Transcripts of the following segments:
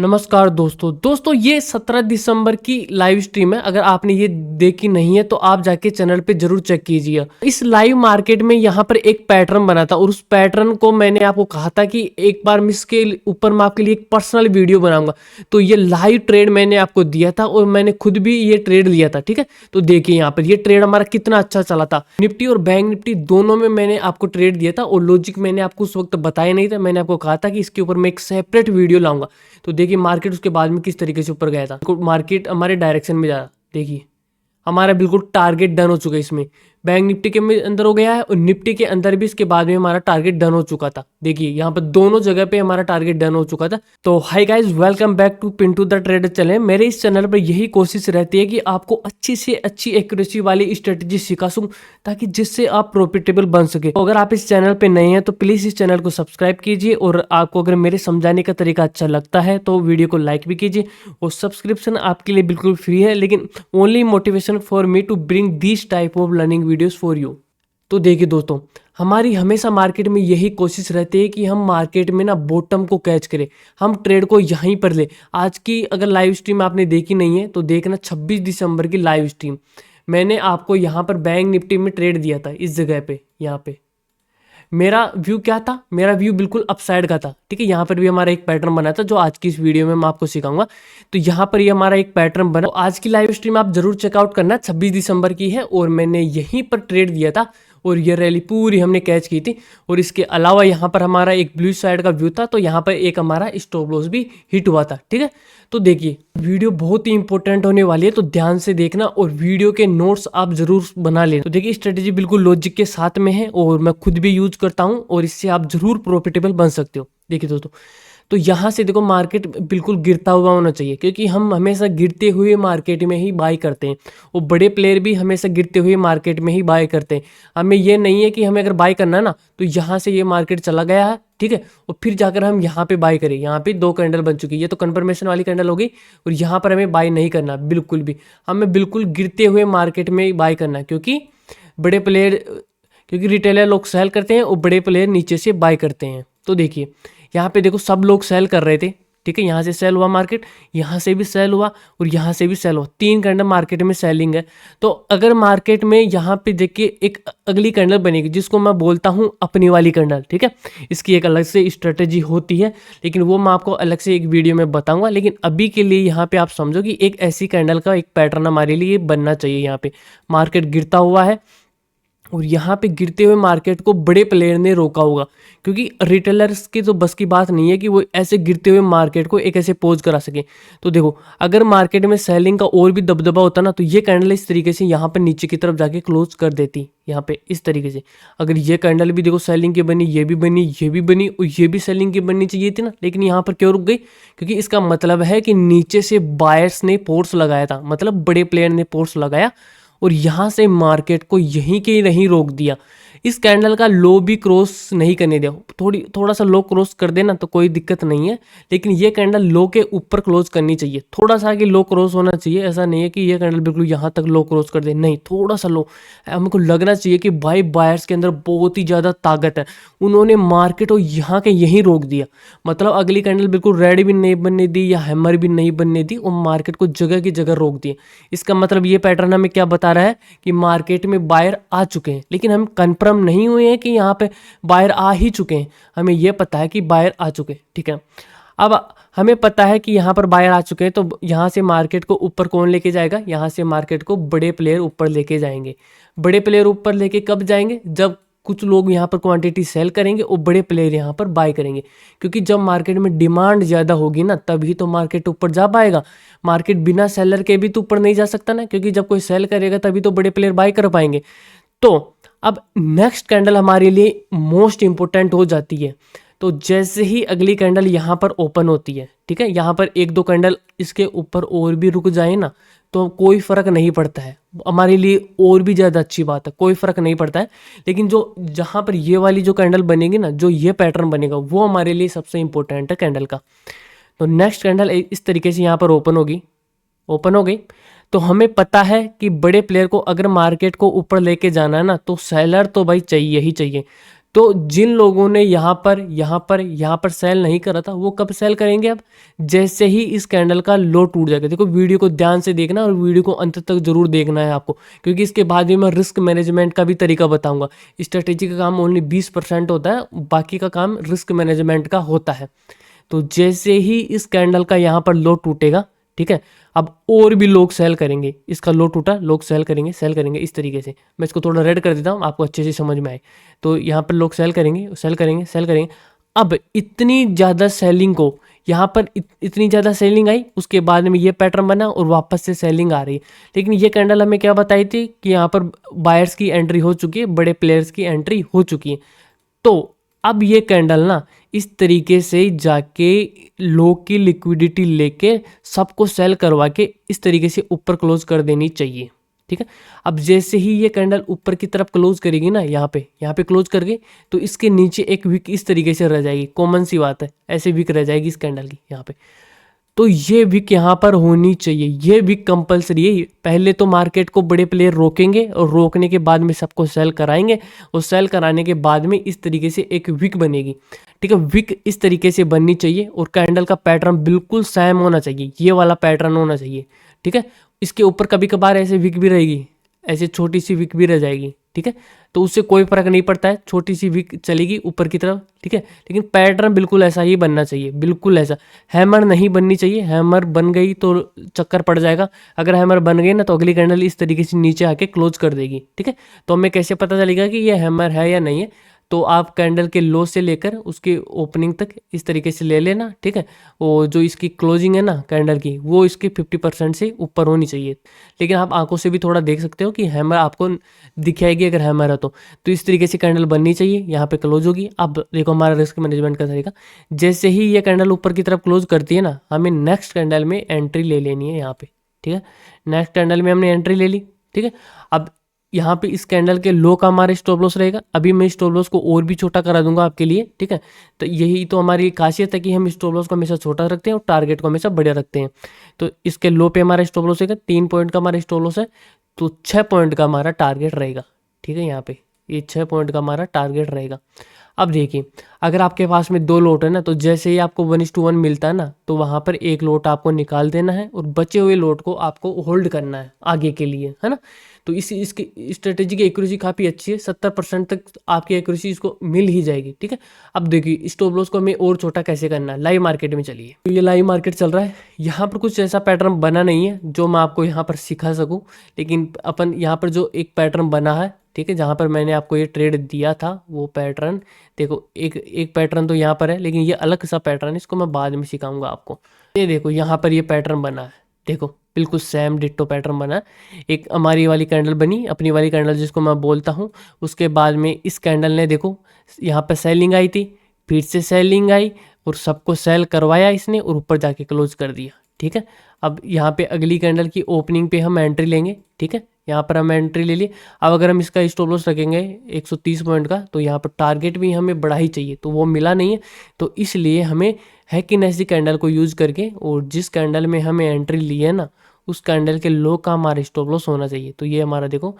नमस्कार दोस्तों ये 17 दिसंबर की लाइव स्ट्रीम है। अगर आपने ये देखी नहीं है तो आप जाके चैनल पे जरूर चेक कीजिए। इस लाइव मार्केट में यहाँ पर एक पैटर्न बना था और उस पैटर्न को मैंने आपको कहा था कि एक बार मैं इसके ऊपर मैं आपके लिए एक पर्सनल वीडियो बनाऊंगा। तो ये लाइव ट्रेड मैंने आपको दिया था और मैंने खुद भी ये ट्रेड लिया था। ठीक है, तो देखिए यहाँ पर ये ट्रेड हमारा कितना अच्छा चला था। निफ्टी और बैंक निफ्टी दोनों में मैंने आपको ट्रेड दिया था और लॉजिक मैंने आपको उस वक्त बताया नहीं था। मैंने आपको कहा था कि इसके ऊपर मैं एक सेपरेट वीडियो लाऊंगा। तो देखिए मार्केट उसके बाद में किस तरीके से ऊपर गया था। मार्केट हमारे डायरेक्शन में जा रहा, देखिए हमारा बिल्कुल टारगेट डन हो चुका है। इसमें बैंक निफ्टी के अंदर हो गया है और निफ्टी के अंदर भी इसके बाद में हमारा टारगेट डन हो चुका था। देखिए यहाँ पर दोनों जगह पे हमारा टारगेट डन हो चुका था। तो hi guys, welcome back to Pintu the trader channel. मेरे इस चैनल पर यही कोशिश रहती है कि आपको अच्छी से अच्छी एक्यूरेसी वाली स्ट्रेटजी सिखा सकूं ताकि जिससे आप प्रॉफिटेबल बन सके। तो अगर आप इस चैनल पे नए हैं तो प्लीज इस चैनल को सब्सक्राइब कीजिए और आपको अगर मेरे समझाने का तरीका अच्छा लगता है तो वीडियो को लाइक भी कीजिए। और सब्सक्रिप्शन आपके लिए बिल्कुल फ्री है, लेकिन only motivation for me to bring this type of learning videos for you. तो देखिए दोस्तों, हमारी हमेशा मार्केट में यही कोशिश रहती है कि हम मार्केट में ना बॉटम को कैच करें, हम ट्रेड को यहीं पर ले। आज की अगर लाइव स्ट्रीम आपने देखी नहीं है तो देखना 26 दिसंबर की लाइव स्ट्रीम। मैंने आपको यहाँ पर बैंक निफ्टी में ट्रेड दिया था इस जगह पे। यहाँ पे मेरा व्यू क्या था, मेरा व्यू बिल्कुल अपसाइड का था। ठीक है, यहाँ पर भी हमारा एक पैटर्न बना था जो आज की इस वीडियो में मैं आपको सिखाऊंगा। तो यहाँ पर ये हमारा एक पैटर्न बना। तो आज की लाइव स्ट्रीम आप जरूर चेकआउट करना, 26 दिसंबर की है और मैंने यहीं पर ट्रेड दिया था और ये रैली पूरी हमने कैच की थी। और इसके अलावा यहाँ पर हमारा एक ब्लू साइड का व्यू था, तो यहाँ पर एक हमारा स्टॉप लॉस भी हिट हुआ था। ठीक है, तो देखिए वीडियो बहुत ही इंपॉर्टेंट होने वाली है, तो ध्यान से देखना और वीडियो के नोट्स आप जरूर बना लेना। तो देखिए स्ट्रेटेजी बिल्कुल लॉजिक के साथ में है और मैं खुद भी यूज करता हूँ और इससे आप जरूर प्रॉफिटेबल बन सकते हो। देखिए दोस्तों, तो यहाँ से देखो मार्केट बिल्कुल गिरता हुआ होना चाहिए, क्योंकि हम हमेशा गिरते हुए मार्केट में ही बाय करते हैं और बड़े प्लेयर भी हमेशा गिरते हुए मार्केट में ही बाय करते हैं। हमें ये नहीं है कि हमें अगर बाय करना है ना तो यहाँ से ये मार्केट चला गया है, ठीक है, और फिर जाकर हम यहाँ पे बाय करें। यहाँ पे 2 कैंडल बन चुकी है, ये तो कंफर्मेशन वाली कैंडल हो गई और यहाँ पर हमें बाय नहीं करना बिल्कुल भी। हमें बिल्कुल गिरते हुए मार्केट में बाय करना है, क्योंकि रिटेलर लोग सेल करते हैं और बड़े प्लेयर नीचे से बाय करते हैं। तो देखिए यहाँ पे देखो सब लोग सेल कर रहे थे। ठीक है, यहाँ से सेल हुआ मार्केट, यहाँ से भी सेल हुआ और यहाँ से भी सेल हुआ। 3 कैंडल मार्केट में सेलिंग है। तो अगर मार्केट में यहाँ पे देखिए एक अगली कैंडल बनेगी जिसको मैं बोलता हूँ अपनी वाली कैंडल। ठीक है, इसकी एक अलग से स्ट्रेटेजी होती है, लेकिन वो मैं आपको अलग से एक वीडियो में बताऊंगा। लेकिन अभी के लिए यहाँ पे आप समझो कि एक ऐसी कैंडल का एक पैटर्न हमारे लिए बनना चाहिए। यहाँ पे मार्केट गिरता हुआ है और यहाँ पे गिरते हुए मार्केट को बड़े प्लेयर ने रोका होगा, क्योंकि रिटेलर्स की तो बस की बात नहीं है कि वो ऐसे गिरते हुए मार्केट को एक ऐसे पोज करा सके। तो देखो अगर मार्केट में सेलिंग का और भी दबदबा होता ना तो ये कैंडल इस तरीके से यहाँ पर नीचे की तरफ जाके क्लोज कर देती। यहाँ पे इस तरीके से अगर ये कैंडल भी देखो सेलिंग की बनी, ये भी बनी, ये भी बनी और ये भी सेलिंग की बननी चाहिए थी ना, लेकिन यहाँ पर क्यों रुक गई? क्योंकि इसका मतलब है कि नीचे से बायर्स ने फोर्स लगाया था, मतलब बड़े प्लेयर ने फोर्स लगाया और यहाँ से मार्केट को यहीं के नहीं रोक दिया। इस कैंडल का लो भी क्रॉस नहीं करने दिया। थोड़ा सा लो क्रॉस कर देना तो कोई दिक्कत नहीं है, लेकिन ये कैंडल लो के ऊपर क्लोज करनी चाहिए। थोड़ा सा कि लो क्रॉस होना चाहिए, ऐसा नहीं है कि ये कैंडल बिल्कुल यहाँ तक लो क्रॉस कर दे, नहीं, थोड़ा सा लो। हमको लगना चाहिए कि भाई बायर्स के अंदर बहुत ही ज़्यादा ताकत है, उन्होंने मार्केट को यहाँ के यहीं रोक दिया। मतलब अगली कैंडल बिल्कुल रेड भी नहीं बनने दी या हैमर भी नहीं बनने दी और मार्केट को जगह की जगह रोक दिया। इसका मतलब ये पैटर्न हमें क्या बता रहा है कि मार्केट में बायर आ चुके हैं, लेकिन हम कंफर्म नहीं हुए हैं कि यहाँ पे बायर आ ही चुके हैं। हमें यह पता है कि बायर आ चुके हैं। ठीक है, अब हमें पता है कि यहाँ पर बायर आ चुके हैं, तो यहाँ से मार्केट को ऊपर कौन लेके जाएगा? यहाँ से मार्केट को बड़े प्लेयर ऊपर लेके जाएंगे। बड़े प्लेयर ऊपर लेके कब जाएंगे? जब कुछ लोग यहाँ पर क्वांटिटी सेल करेंगे और बड़े प्लेयर यहाँ पर बाय करेंगे, क्योंकि जब मार्केट में डिमांड ज़्यादा होगी ना तभी तो मार्केट ऊपर जा पाएगा। मार्केट बिना सेलर के भी तो ऊपर नहीं जा सकता ना, क्योंकि जब कोई सेल करेगा तभी तो बड़े प्लेयर बाय कर पाएंगे। तो अब नेक्स्ट कैंडल हमारे लिए मोस्ट इंपॉर्टेंट हो जाती है। तो जैसे ही अगली कैंडल यहाँ पर ओपन होती है, ठीक है, यहाँ पर 1-2 कैंडल इसके ऊपर और भी रुक जाए ना तो कोई फर्क नहीं पड़ता है हमारे लिए, और भी ज़्यादा अच्छी बात है, कोई फर्क नहीं पड़ता है। लेकिन जो जहाँ पर ये वाली जो कैंडल बनेगी ना, जो ये पैटर्न बनेगा, वो हमारे लिए सबसे इंपॉर्टेंट है कैंडल का। तो नेक्स्ट कैंडल इस तरीके से यहाँ पर ओपन हो गई। तो हमें पता है कि बड़े प्लेयर को अगर मार्केट को ऊपर लेके जाना है ना तो सेलर तो भाई चाहिए ही चाहिए। तो जिन लोगों ने यहाँ पर सेल नहीं करा था वो कब सेल करेंगे? अब जैसे ही इस कैंडल का लो टूट जाएगा। देखो वीडियो को ध्यान से देखना और वीडियो को अंत तक जरूर देखना है आपको, क्योंकि इसके बाद भी मैं रिस्क मैनेजमेंट का भी तरीका बताऊंगा। स्ट्रेटेजी का काम ओनली 20% होता है, बाकी का काम रिस्क मैनेजमेंट का होता है। तो जैसे ही इस कैंडल का यहाँ पर लो टूटेगा, ठीक है, अब और भी लोग सेल करेंगे। इसका लो टूटा, लोग सेल करेंगे इस तरीके से। मैं इसको थोड़ा रेड कर देता हूँ, आपको अच्छे से समझ में आए। तो यहाँ पर लोग सेल करेंगे। अब इतनी ज़्यादा सेलिंग को यहाँ पर इतनी ज़्यादा सेलिंग आई, उसके बाद में ये पैटर्न बना और वापस से सेलिंग आ रही है। लेकिन ये कैंडल हमें क्या बताई थी कि यहाँ पर बायर्स की एंट्री हो चुकी है, बड़े प्लेयर्स की एंट्री हो चुकी है। तो अब ये कैंडल ना इस तरीके से जाके लो की लिक्विडिटी लेके सबको सेल करवा के इस तरीके से ऊपर क्लोज कर देनी चाहिए, ठीक है। अब जैसे ही ये कैंडल ऊपर की तरफ क्लोज करेगी ना, यहाँ पे क्लोज करके, तो इसके नीचे एक विक इस तरीके से रह जाएगी। कॉमन सी बात है, ऐसे विक रह जाएगी इस कैंडल की यहाँ पे। तो ये विक यहाँ पर होनी चाहिए, ये विक कंपलसरी है। पहले तो मार्केट को बड़े प्लेयर रोकेंगे और रोकने के बाद में सबको सेल कराएंगे, और सेल कराने के बाद में इस तरीके से एक विक बनेगी, ठीक है। विक इस तरीके से बननी चाहिए और कैंडल का पैटर्न बिल्कुल सेम होना चाहिए, ये वाला पैटर्न होना चाहिए, ठीक है। इसके ऊपर कभी कभार ऐसे विक भी रहेगी, ऐसे छोटी सी विक भी रह जाएगी, ठीक है। तो उससे कोई फर्क नहीं पड़ता है, छोटी सी विक चलेगी ऊपर की तरफ, ठीक है। लेकिन पैटर्न बिल्कुल ऐसा ही बनना चाहिए, बिल्कुल ऐसा। हैमर नहीं बननी चाहिए, हैमर बन गई तो चक्कर पड़ जाएगा। अगर हैमर बन गई ना तो अगली कैंडल इस तरीके से नीचे आके क्लोज कर देगी, ठीक है। तो हमें कैसे पता चलेगा कि ये हैमर है या नहीं है? तो आप कैंडल के लो से लेकर उसके ओपनिंग तक इस तरीके से ले लेना, ठीक है। वो जो इसकी क्लोजिंग है ना कैंडल की, वो इसकी 50% से ऊपर होनी चाहिए। लेकिन आप आंखों से भी थोड़ा देख सकते हो कि हैमर आपको दिखाएगी, अगर हैमर है तो इस तरीके से कैंडल बननी चाहिए, यहाँ पे क्लोज होगी। अब देखो हमारा रिस्क मैनेजमेंट का तरीका, जैसे ही ये कैंडल ऊपर की तरफ क्लोज करती है ना, हमें नेक्स्ट कैंडल में एंट्री ले लेनी है यहाँ पे, ठीक है। नेक्स्ट कैंडल में हमने एंट्री ले ली, ठीक है। अब यहाँ पे इस कैंडल के लो का हमारा स्टॉप लॉस रहेगा। अभी मैं स्टॉप लॉस को और भी छोटा करा दूंगा आपके लिए, ठीक है। तो यही तो हमारी खासियत है कि हम स्टॉप लॉस को हमेशा छोटा रखते हैं और टारगेट को हमेशा बड़ा रखते हैं। तो इसके लो पे हमारा स्टॉप लॉस रहेगा, 3 पॉइंट का हमारा स्टॉप लॉस है, तो 6 पॉइंट का हमारा टारगेट रहेगा, ठीक है। यहाँ पे ये 6 पॉइंट का हमारा टारगेट रहेगा। अब देखिए, अगर आपके पास में 2 लोट है ना, तो जैसे ही आपको 1:1 मिलता है ना, तो वहाँ पर एक लोट आपको निकाल देना है और बचे हुए लोट को आपको होल्ड करना है आगे के लिए, है ना। तो इसकी स्ट्रेटेजी की एक्यूरेसी काफ़ी अच्छी है, 70% तक आपकी एक्यूरेसी इसको मिल ही जाएगी, ठीक है। अब देखिए स्टॉप लॉस को हमें और छोटा कैसे करना है, लाइव मार्केट में चलिए। तो ये लाइव मार्केट चल रहा है, यहाँ पर कुछ ऐसा पैटर्न बना नहीं है जो मैं आपको यहाँ पर सिखा सकूँ, लेकिन अपन यहाँ पर जो एक पैटर्न बना है, ठीक है, जहाँ पर मैंने आपको ये ट्रेड दिया था वो पैटर्न, देखो एक पैटर्न तो यहाँ पर है, लेकिन ये अलग सा पैटर्न है, इसको मैं बाद में सिखाऊंगा आपको। ये देखो यहाँ पर ये पैटर्न बना है, देखो बिल्कुल सेम डिट्टो पैटर्न बना है। एक हमारी वाली कैंडल बनी, अपनी वाली कैंडल जिसको मैं बोलता हूँ, उसके बाद में इस कैंडल ने देखो यहाँ पर सेलिंग आई थी, फिर से सेलिंग आई और सबको सेल करवाया इसने और ऊपर जाके क्लोज कर दिया, ठीक है। अब यहाँ पे अगली कैंडल की ओपनिंग पे हम एंट्री लेंगे, ठीक है। यहाँ पर हम एंट्री ले लिए। अब अगर हम इसका स्टॉप लॉस रखेंगे 130 पॉइंट का, तो यहाँ पर टारगेट भी हमें बढ़ा ही चाहिए, तो वो मिला नहीं है। तो इसलिए हमें है कि ऐसी कैंडल को यूज़ करके, और जिस कैंडल में हमें एंट्री ली है ना, उस कैंडल के लो का हमारा स्टॉप लॉस होना चाहिए। तो ये हमारा देखो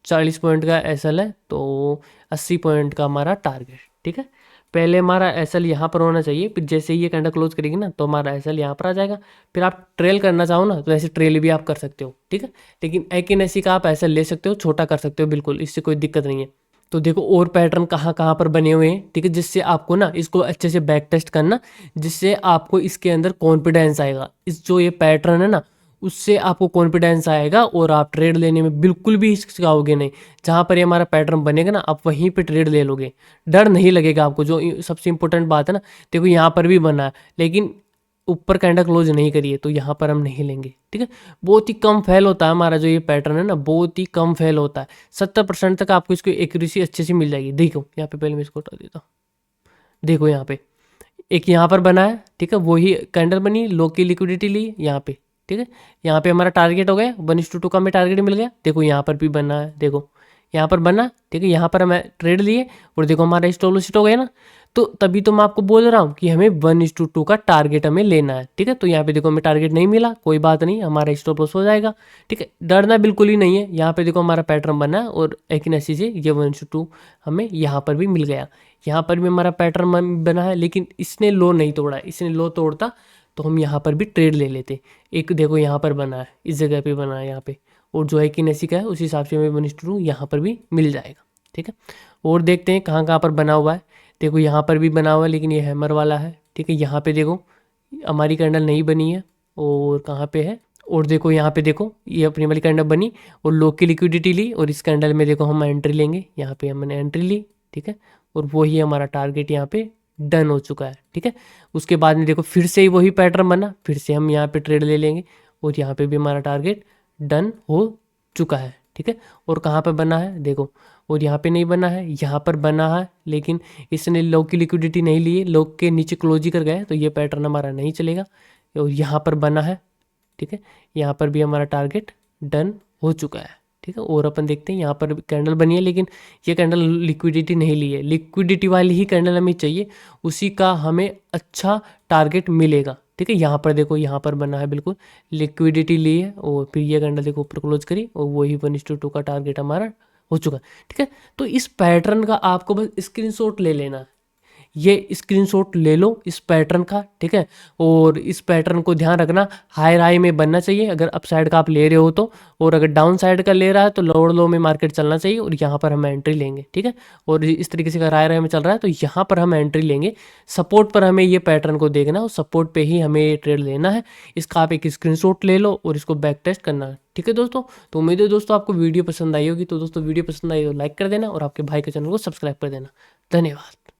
40 पॉइंट का एसएल है, तो 80 पॉइंट का हमारा टारगेट, ठीक है। पहले हमारा एसएल यहाँ पर होना चाहिए, फिर जैसे ही ये कैंडल क्लोज करेगी ना, तो हमारा एसएल यहाँ पर आ जाएगा। फिर आप ट्रेल करना चाहो ना, तो ऐसे ट्रेल भी आप कर सकते हो, ठीक है। लेकिन एक्यूरेसी का आप एसएल ले सकते हो, छोटा कर सकते हो, बिल्कुल, इससे कोई दिक्कत नहीं है। तो देखो और पैटर्न कहाँ कहाँ पर बने हुए हैं, ठीक है, जिससे आपको ना इसको अच्छे से बैक टेस्ट करना, जिससे आपको इसके अंदर कॉन्फिडेंस आएगा। इस जो ये पैटर्न है ना, उससे आपको कॉन्फिडेंस आएगा और आप ट्रेड लेने में बिल्कुल भी हिचकिचाओगे नहीं। जहाँ पर ये हमारा पैटर्न बनेगा ना, आप वहीं पे ट्रेड ले लोगे, डर नहीं लगेगा आपको। जो सबसे इंपॉर्टेंट बात है ना, देखो यहाँ पर भी बना है, लेकिन ऊपर कैंडल क्लोज नहीं करिए, तो यहाँ पर हम नहीं लेंगे, ठीक है। बहुत ही कम फेल होता है हमारा जो ये पैटर्न है ना, बहुत ही कम फेल होता है। 70% तक आपको इसको एक्यूरेसी अच्छे से मिल जाएगी। देखो यहाँ पे, पहले मैं इसको हटा देता हूँ, देखो यहाँ पे एक यहाँ पर बना है, ठीक है, वही कैंडल बनी, लो की लिक्विडिटी ली यहाँ पे, ठीक है। यहाँ पे हमारा टारगेट हो गया 1:2 का हमें टारगेट मिल गया। देखो यहाँ पर भी बना है, देखो यहाँ पर बना, ठीक है। यहाँ पर हमें ट्रेड लिए और देखो हमारा स्टॉप लॉस हिट हो गया ना। तो तभी तो मैं आपको बोल रहा हूँ कि हमें 1:2 का टारगेट हमें लेना है, ठीक है। तो यहाँ पे देखो हमें टारगेट नहीं मिला, कोई बात नहीं, हमारा स्टॉप लॉस हो जाएगा, ठीक है। डरना बिल्कुल ही नहीं है। यहाँ पे देखो हमारा पैटर्न बना है और एक ऐसी से ये 1:2 हमें यहाँ पर भी मिल गया। यहाँ पर भी हमारा पैटर्न बना है, लेकिन इसने लो नहीं तोड़ा। इसने लो तोड़ता तो हम यहाँ पर भी ट्रेड ले लेते। एक देखो यहाँ पर बना है, इस जगह पे बना है यहाँ पे, और जो है कि नसी का है उस हिसाब से हमें 1:2 यहाँ पर भी मिल जाएगा, ठीक है। और देखते हैं कहाँ कहाँ पर बना हुआ है। देखो यहाँ पर भी बना हुआ है, लेकिन ये हैमर वाला है, ठीक है। यहाँ पे देखो हमारी कैंडल नहीं बनी है, और कहाँ पे है, और देखो यहाँ पे देखो ये अपनी वाली कैंडल बनी और लो की लिक्विडिटी ली, और इस कैंडल में देखो हम एंट्री लेंगे। यहाँ पे हमने एंट्री ली, ठीक है, और वही हमारा टारगेट यहाँ पे डन हो चुका है, ठीक है। उसके बाद में देखो फिर से ही वही पैटर्न बना, फिर से हम यहाँ पे ट्रेड ले लेंगे, और यहाँ पे भी हमारा टारगेट डन हो चुका है, ठीक है। और कहाँ पे बना है देखो, और यहाँ पे नहीं बना है, यहाँ पर बना है, लेकिन इसने लो की लिक्विडिटी नहीं ली है, लो के नीचे क्लोज ही कर गया है, तो ये पैटर्न हमारा नहीं चलेगा। और यहाँ पर बना है, ठीक है, यहाँ पर भी हमारा टारगेट डन हो चुका है, ठीक है। और अपन देखते हैं यहाँ पर कैंडल बनी है, लेकिन ये कैंडल लिक्विडिटी नहीं ली है। लिक्विडिटी वाली ही कैंडल हमें चाहिए, उसी का हमें अच्छा टारगेट मिलेगा, ठीक है। यहाँ पर देखो यहाँ पर बना है, बिल्कुल लिक्विडिटी ली है, और फिर ये कैंडल देखो ऊपर क्लोज करी, और वही 1:2 का टारगेट हमारा हो चुका है, ठीक है। तो इस पैटर्न का आपको बस स्क्रीनशॉट ले लेना है, ये स्क्रीनशॉट ले लो इस पैटर्न का, ठीक है। और इस पैटर्न को ध्यान रखना, हायर हाई में बनना चाहिए अगर अप साइड का आप ले रहे हो तो, और अगर डाउन साइड का ले रहा है तो लोअर लो में मार्केट चलना चाहिए, और यहाँ पर हम एंट्री लेंगे, ठीक है। और इस तरीके से अगर हायर हाई में चल रहा है तो यहाँ पर हम एंट्री लेंगे। सपोर्ट पर हमें ये पैटर्न को देखना है, और सपोर्ट पे ही हमें ये ट्रेड लेना है। इसका आप एक स्क्रीनशॉट ले लो और इसको बैक टेस्ट करना है, ठीक है दोस्तों। तो उम्मीद है दोस्तों आपको वीडियो पसंद आई होगी। तो दोस्तों वीडियो पसंद आई तो लाइक कर देना, और आपके भाई के चैनल को सब्सक्राइब कर देना। धन्यवाद।